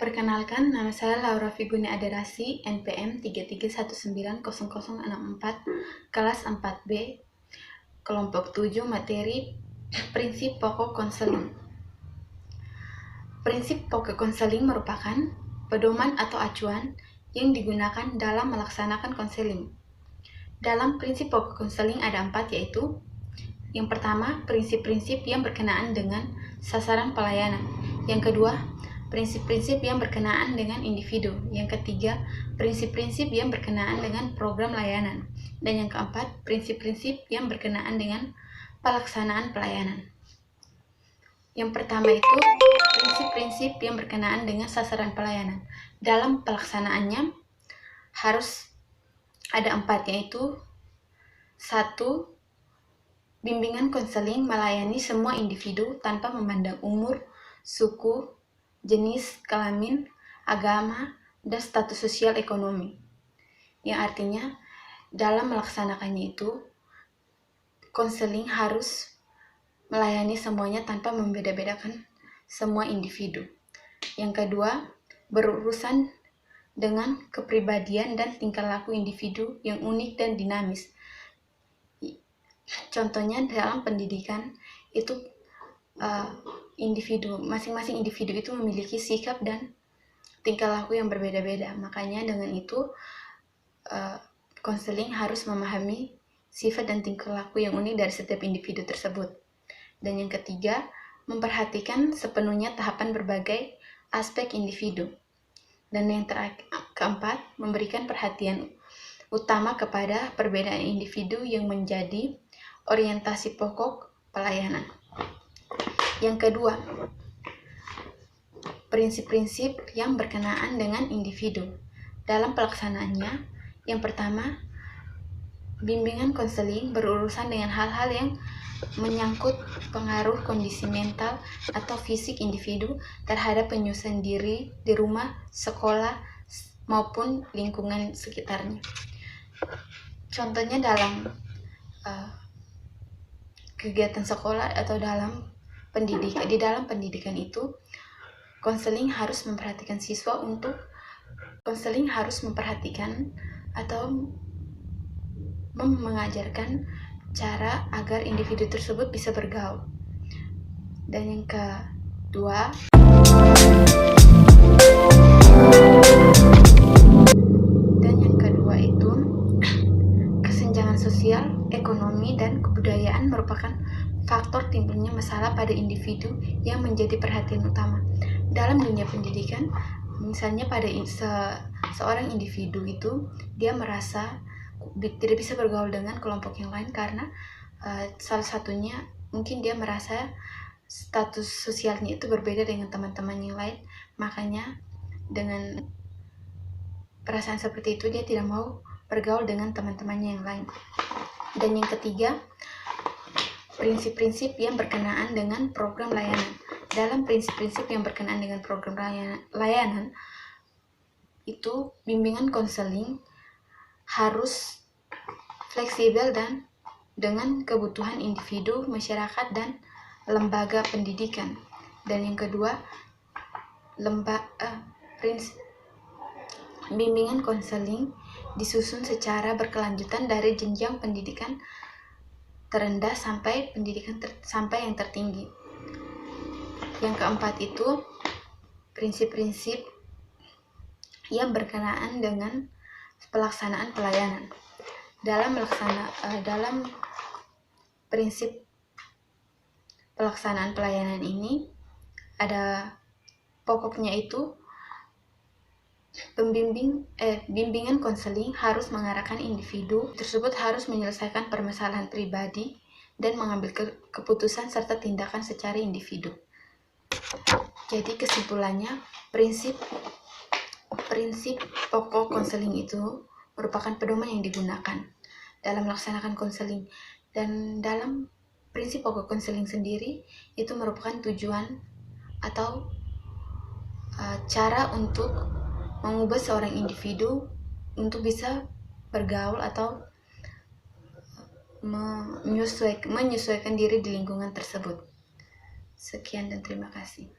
Perkenalkan, nama saya Laura Figuni Aderasi, NPM 33190064, kelas 4B, kelompok 7, materi prinsip pokok konseling. Prinsip pokok konseling merupakan pedoman atau acuan yang digunakan dalam melaksanakan konseling. Dalam prinsip pokok konseling ada 4, yaitu yang pertama, prinsip-prinsip yang berkenaan dengan sasaran pelayanan. Yang kedua, prinsip-prinsip yang berkenaan dengan individu. Yang ketiga, prinsip-prinsip yang berkenaan dengan program layanan. Dan yang keempat, prinsip-prinsip yang berkenaan dengan pelaksanaan pelayanan. Yang pertama itu prinsip-prinsip yang berkenaan dengan sasaran pelayanan. Dalam pelaksanaannya harus ada 4, yaitu 1. Bimbingan konseling melayani semua individu tanpa memandang umur, suku, jenis kelamin, agama, dan status sosial ekonomi. Yang artinya, dalam melaksanakannya itu, konseling harus melayani semuanya tanpa membeda-bedakan semua individu. Yang kedua, berurusan dengan kepribadian dan tingkah laku individu yang unik dan dinamis. Contohnya dalam pendidikan itu masing-masing individu itu memiliki sikap dan tingkah laku yang berbeda-beda. Makanya dengan itu konseling harus memahami sifat dan tingkah laku yang unik dari setiap individu tersebut. Dan yang ketiga, memperhatikan sepenuhnya tahapan berbagai aspek individu. Dan yang keempat, memberikan perhatian utama kepada perbedaan individu yang menjadi orientasi pokok pelayanan. Yang kedua, prinsip-prinsip yang berkenaan dengan individu. Dalam pelaksanaannya, yang pertama, bimbingan konseling berurusan dengan hal-hal yang menyangkut pengaruh kondisi mental atau fisik individu terhadap penyusunan diri di rumah, sekolah, maupun lingkungan sekitarnya. Contohnya dalam kegiatan sekolah atau dalam pendidikan. Di dalam pendidikan itu, konseling harus memperhatikan siswa atau mengajarkan cara agar individu tersebut bisa bergaul. Dan yang kedua, itu kesenjangan sosial, ekonomi, dan kebudayaan merupakan faktor timbulnya masalah pada individu yang menjadi perhatian utama. Dalam dunia pendidikan, misalnya pada seorang individu itu, dia merasa tidak bisa bergaul dengan kelompok yang lain karena salah satunya mungkin dia merasa status sosialnya itu berbeda dengan teman-teman yang lain. Makanya dengan perasaan seperti itu dia tidak mau bergaul dengan teman-temannya yang lain. Dan yang ketiga, prinsip-prinsip yang berkenaan dengan program layanan. Dalam prinsip-prinsip yang berkenaan dengan program layanan itu, bimbingan konseling harus fleksibel dan dengan kebutuhan individu, masyarakat, dan lembaga pendidikan. Dan yang kedua, bimbingan konseling disusun secara berkelanjutan dari jenjang pendidikan terendah sampai yang tertinggi. Yang keempat itu prinsip-prinsip yang berkenaan dengan pelaksanaan pelayanan. Dalam prinsip pelaksanaan pelayanan ini ada pokoknya itu bimbingan konseling harus mengarahkan individu tersebut harus menyelesaikan permasalahan pribadi dan mengambil keputusan serta tindakan secara individu. Jadi kesimpulannya, prinsip pokok konseling itu merupakan pedoman yang digunakan dalam melaksanakan konseling. Dan dalam prinsip pokok konseling sendiri itu merupakan tujuan atau cara untuk mengubah seorang individu untuk bisa bergaul atau menyesuaikan diri di lingkungan tersebut. Sekian dan terima kasih.